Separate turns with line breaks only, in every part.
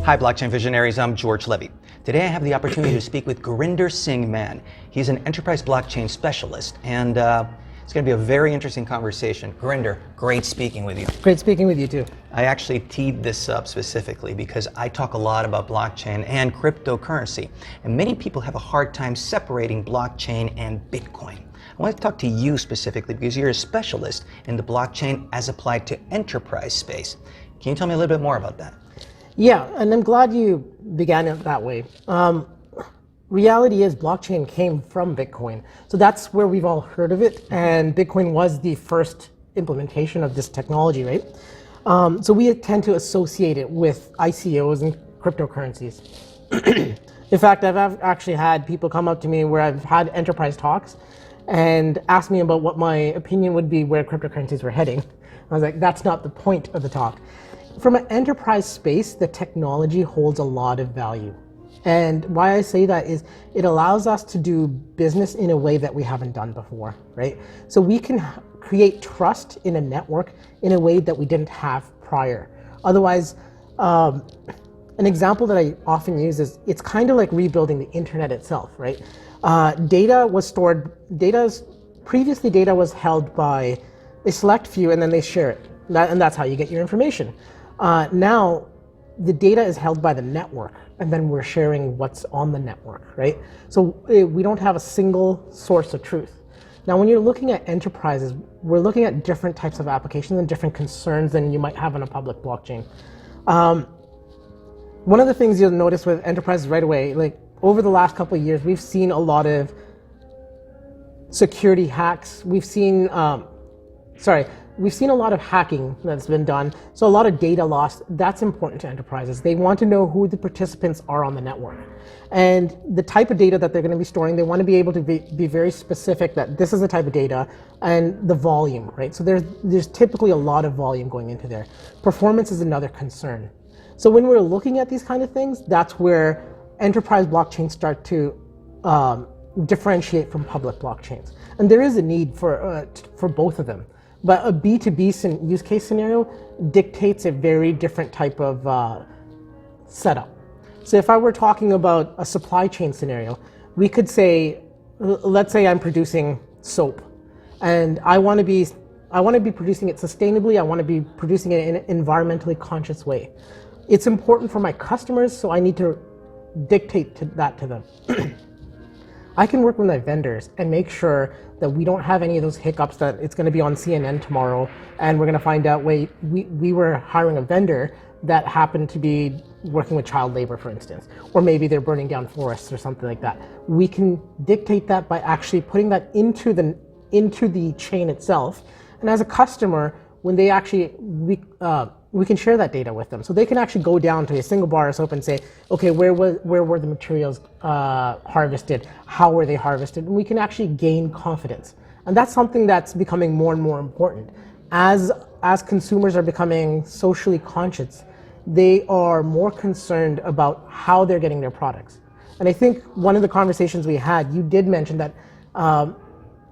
Hi, blockchain visionaries. I'm George Levy. Today I have the opportunity to speak with Gurinder Singh Mann. He's an enterprise blockchain specialist, and it's going to be a very interesting conversation. Gurinder, great speaking with you.
Great speaking with you too.
I actually teed this up specifically because I talk a lot about blockchain and cryptocurrency, and many people have a hard time separating blockchain and Bitcoin. I want to talk to you specifically because you're a specialist in the blockchain as applied to enterprise space. Can you tell me a little bit more about that?
Yeah, and I'm glad you began it that way. Reality is blockchain came from Bitcoin. So that's where we've all heard of it, and Bitcoin was the first implementation of this technology, right? So we tend to associate it with ICOs and cryptocurrencies. In fact, I've actually had people come up to me where I've had enterprise talks and ask me about what my opinion would be where cryptocurrencies were heading. I was like, that's not the point of the talk. From an enterprise space, the technology holds a lot of value. And why I say that is it allows us to do business in a way that we haven't done before, right? So we can create trust in a network in a way that we didn't have prior. Otherwise, an example that I often use is it's kind of like rebuilding the internet itself, right? Previously data was held by a select few and then they share it. And that's how you get your information. Now, the data is held by the network, and then we're sharing what's on the network, right? So we don't have a single source of truth. Now, when you're looking at enterprises, we're looking at different types of applications and different concerns than you might have on a public blockchain. One of the things you'll notice with enterprises right away, like over the last couple of years, we've seen a lot of security hacks. We've seen a lot of hacking that's been done. So a lot of data loss, that's important to enterprises. They want to know who the participants are on the network. And the type of data that they're going to be storing, they want to be able to be very specific that this is the type of data and the volume, right? So there's typically a lot of volume going into there. Performance is another concern. So when we're looking at these kind of things, that's where enterprise blockchains start to differentiate from public blockchains. And there is a need for both of them. But a B2B use case scenario dictates a very different type of setup. So if I were talking about a supply chain scenario, we could say, let's say I'm producing soap, and I want to be producing it sustainably. I want to be producing it in an environmentally conscious way. It's important for my customers, so I need to dictate that to them. I can work with my vendors and make sure that we don't have any of those hiccups that it's going to be on CNN tomorrow and we're going to find out, wait, we were hiring a vendor that happened to be working with child labor, for instance, or maybe they're burning down forests or something like that. We can dictate that by actually putting that into the chain itself. And as a customer, when they actually, we can share that data with them. So they can actually go down to a single bar of soap and say, okay, where were the materials harvested? How were they harvested? And we can actually gain confidence. And that's something that's becoming more and more important. As consumers are becoming socially conscious, they are more concerned about how they're getting their products. And I think one of the conversations we had, you did mention that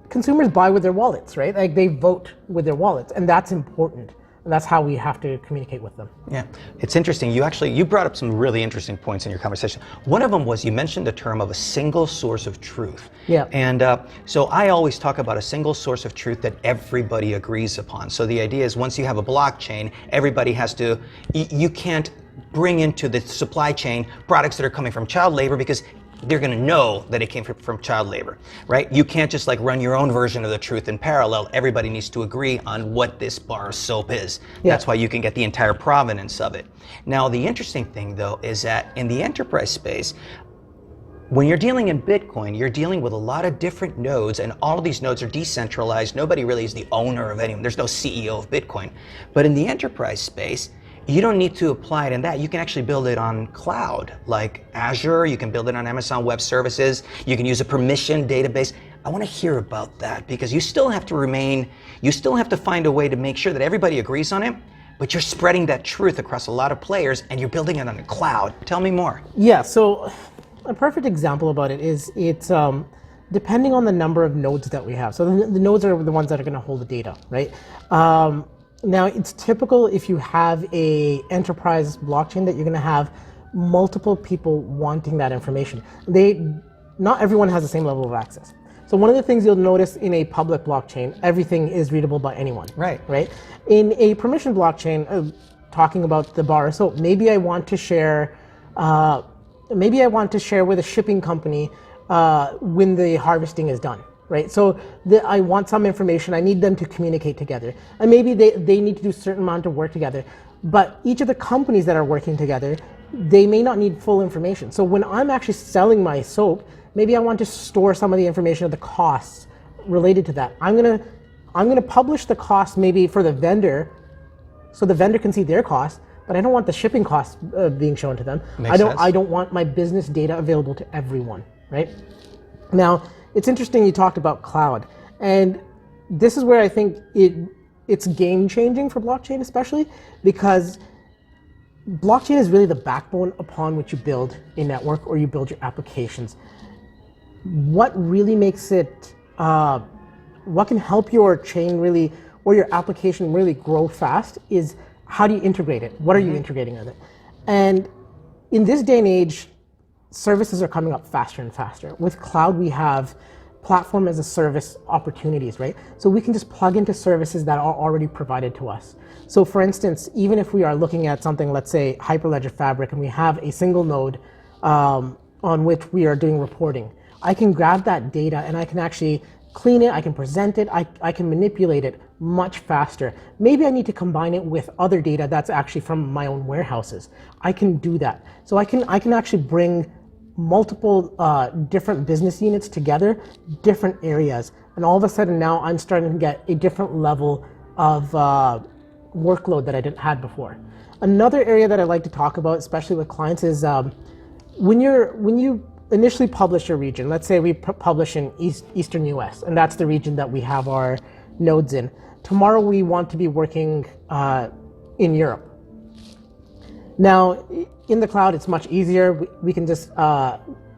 consumers buy with their wallets, right? Like they vote with their wallets, and that's important. And that's how we have to communicate with them.
Yeah, it's interesting. You brought up some really interesting points in your conversation. One of them was you mentioned the term of a single source of truth.
Yeah.
And so I always talk about a single source of truth that everybody agrees upon. So the idea is once you have a blockchain, everybody has to, you can't bring into the supply chain products that are coming from child labor because they're going to know that it came from child labor, right? You can't just like run your own version of the truth in parallel. Everybody needs to agree on what this bar of soap is. Yeah. That's why you can get the entire provenance of it. Now, the interesting thing though is that in the enterprise space, when you're dealing in Bitcoin, you're dealing with a lot of different nodes, and all of these nodes are decentralized. Nobody really is the owner of anyone. There's no CEO of Bitcoin. But in the enterprise space, you don't need to apply it in that. You can actually build it on cloud, like Azure. You can build it on Amazon Web Services. You can use a permission database. I want to hear about that because you still have to find a way to make sure that everybody agrees on it, but you're spreading that truth across a lot of players and you're building it on the cloud. Tell me more.
Yeah, so a perfect example about it is it's depending on the number of nodes that we have. So the nodes are the ones that are going to hold the data, right? Now, it's typical if you have a enterprise blockchain that you're going to have multiple people wanting that information. Not everyone has the same level of access. So one of the things you'll notice in a public blockchain, everything is readable by anyone.
Right.
Right. In a permission blockchain, talking about the bar of soap, maybe I want to share with a shipping company when the harvesting is done. Right, so I want some information, I need them to communicate together. And maybe they need to do a certain amount of work together. But each of the companies that are working together, they may not need full information. So when I'm actually selling my soap, maybe I want to store some of the information of the costs related to that. I'm gonna publish the cost maybe for the vendor, so the vendor can see their costs, but I don't want the shipping costs being shown to them. I don't want my business data available to everyone, right? Now, it's interesting you talked about cloud, and this is where I think it's game changing for blockchain, especially because blockchain is really the backbone upon which you build a network or you build your applications. What really makes it, what can help your chain really, or your application really grow fast is how do you integrate it? What are you integrating with it? And in this day and age, services are coming up faster and faster. With cloud, we have platform as a service opportunities, right? So we can just plug into services that are already provided to us. So for instance, even if we are looking at something, let's say Hyperledger Fabric, and we have a single node on which we are doing reporting, I can grab that data and I can actually clean it, I can present it, I can manipulate it much faster. Maybe I need to combine it with other data that's actually from my own warehouses. I can do that. So I can actually bring multiple different business units together, different areas, and all of a sudden now I'm starting to get a different level of workload that I didn't have before. Another area that I like to talk about, especially with clients, is when you initially publish a region. Let's say we publish in Eastern US, and that's the region that we have our nodes in. Tomorrow we want to be working in Europe. Now, in the cloud, it's much easier. We can just,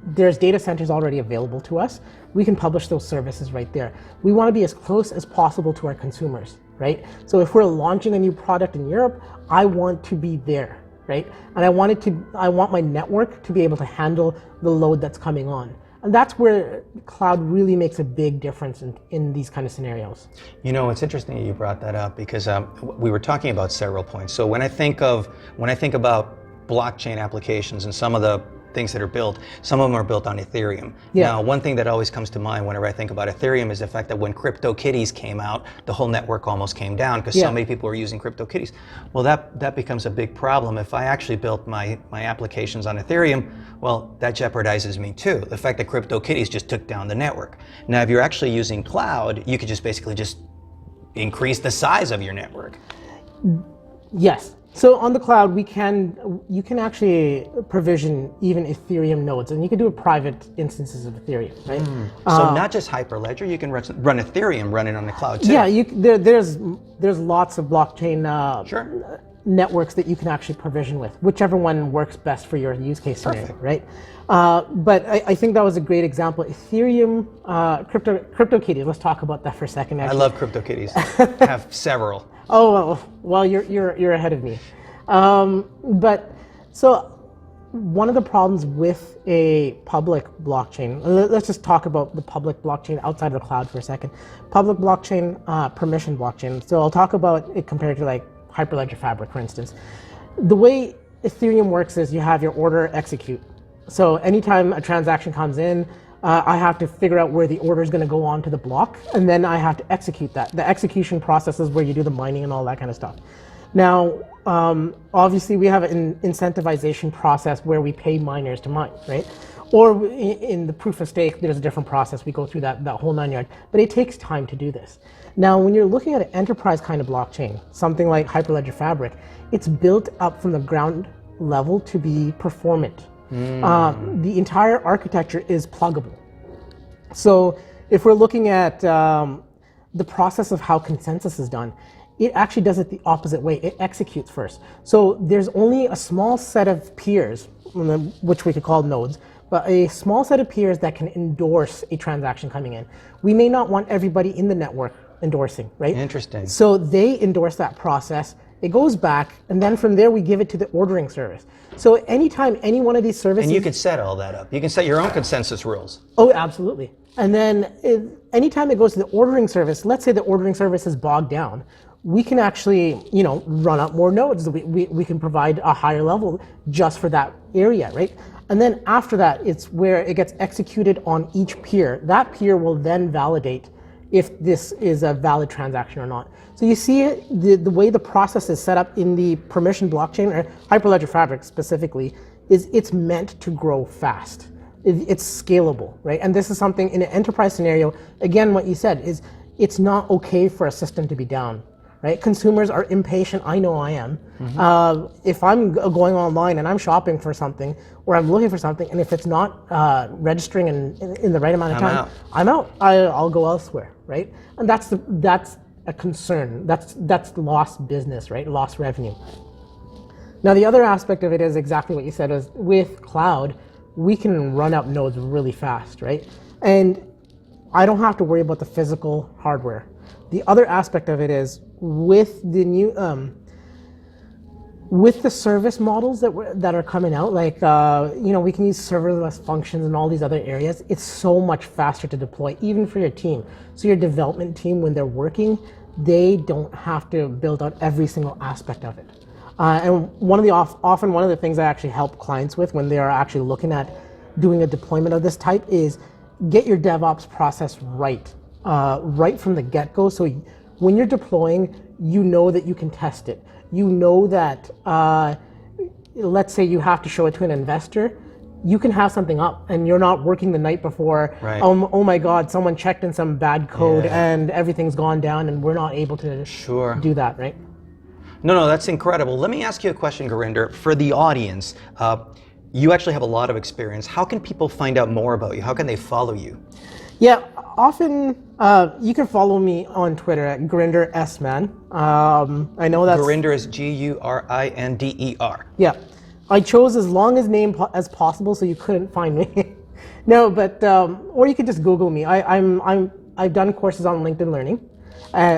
there's data centers already available to us. We can publish those services right there. We want to be as close as possible to our consumers, right? So if we're launching a new product in Europe, I want to be there, right? And I want my network to be able to handle the load that's coming on. And that's where cloud really makes a big difference in these kind of scenarios.
You know, it's interesting that you brought that up because we were talking about several points. So when I think about blockchain applications and some of the things that are built, some of them are built on Ethereum.
Yeah.
Now, one thing that always comes to mind whenever I think about Ethereum is the fact that when CryptoKitties came out, the whole network almost came down because so many people were using CryptoKitties. Well, that becomes a big problem. If I actually built my applications on Ethereum, well, that jeopardizes me too. The fact that CryptoKitties just took down the network. Now, if you're actually using cloud, you could just basically just increase the size of your network.
Yes. So on the cloud, you can actually provision even Ethereum nodes, and you can do private instances of Ethereum, right?
So not just Hyperledger, you can run Ethereum running on the cloud too.
Yeah, there's lots of blockchain networks that you can actually provision with, whichever one works best for your use case scenario, right? But I think that was a great example. Ethereum, CryptoKitties. Let's talk about that for a second. Actually.
I love CryptoKitties. I have several.
Oh well, you're ahead of me. But so one of the problems with a public blockchain. Let's just talk about the public blockchain outside of the cloud for a second. Public blockchain, permission blockchain. So I'll talk about it compared to like Hyperledger Fabric, for instance. The way Ethereum works is you have your order execute. So anytime a transaction comes in, I have to figure out where the order is going to go onto the block, and then I have to execute that. The execution process is where you do the mining and all that kind of stuff. Now, obviously, we have an incentivization process where we pay miners to mine, right? Or in the proof of stake, there's a different process. We go through that whole 9 yards, but it takes time to do this. Now, when you're looking at an enterprise kind of blockchain, something like Hyperledger Fabric, it's built up from the ground level to be performant. The entire architecture is pluggable. So if we're looking at the process of how consensus is done, it actually does it the opposite way. It executes first. So there's only a small set of peers, which we could call nodes, but a small set of peers that can endorse a transaction coming in. We may not want everybody in the network endorsing, right?
Interesting.
So they endorse that process, It goes back, and then from there we give it to the ordering service. So anytime any one of these services...
And you can set all that up. You can set your own consensus rules.
Oh, absolutely. And then anytime it goes to the ordering service, let's say the ordering service is bogged down, we can actually, run up more nodes. We can provide a higher level just for that area, right? And then after that, it's where it gets executed on each peer. That peer will then validate if this is a valid transaction or not. So you see the way the process is set up in the permission blockchain, or Hyperledger Fabric specifically, is it's meant to grow fast. It's scalable, right? And this is something in an enterprise scenario, again, what you said is it's not okay for a system to be down, right? Consumers are impatient, I know I am. If I'm going online and I'm shopping for something, or I'm looking for something, and if it's not registering in the right amount of time, I'm out. I'll go elsewhere, right? And that's a concern. That's lost business, right? Lost revenue. Now the other aspect of it is exactly what you said, is with cloud, we can run up nodes really fast, right? And I don't have to worry about the physical hardware. The other aspect of it is with the new, with the service models that are coming out, like we can use serverless functions and all these other areas. It's so much faster to deploy, even for your team. So your development team, when they're working, they don't have to build out every single aspect of it. And often one of the things I actually help clients with when they are actually looking at doing a deployment of this type is get your DevOps process right from the get-go. So when you're deploying, you know that you can test it. You know that, let's say you have to show it to an investor, you can have something up and you're not working the night before.
Right.
Oh my God, someone checked in some bad code and everything's gone down and we're not able to do that, right?
No, that's incredible. Let me ask you a question, Gurinder. For the audience, you actually have a lot of experience. How can people find out more about you? How can they follow you?
Yeah, often you can follow me on Twitter at Gurinder S. Mann. I know that's...
Gurinder is G-U-R-I-N-D-E-R.
Yeah. I chose as long a name as possible so you couldn't find me. No, but, or you could just Google me. I've done courses on LinkedIn Learning,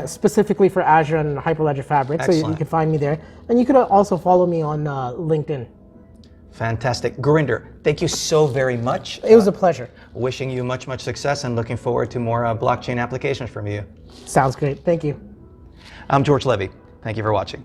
specifically for Azure and Hyperledger Fabric, so you can find me there. And you could also follow me on LinkedIn.
Fantastic. Gurinder, thank you so very much.
It was a pleasure.
Wishing you much success and looking forward to more blockchain applications from you.
Sounds great. Thank you.
I'm George Levy. Thank you for watching.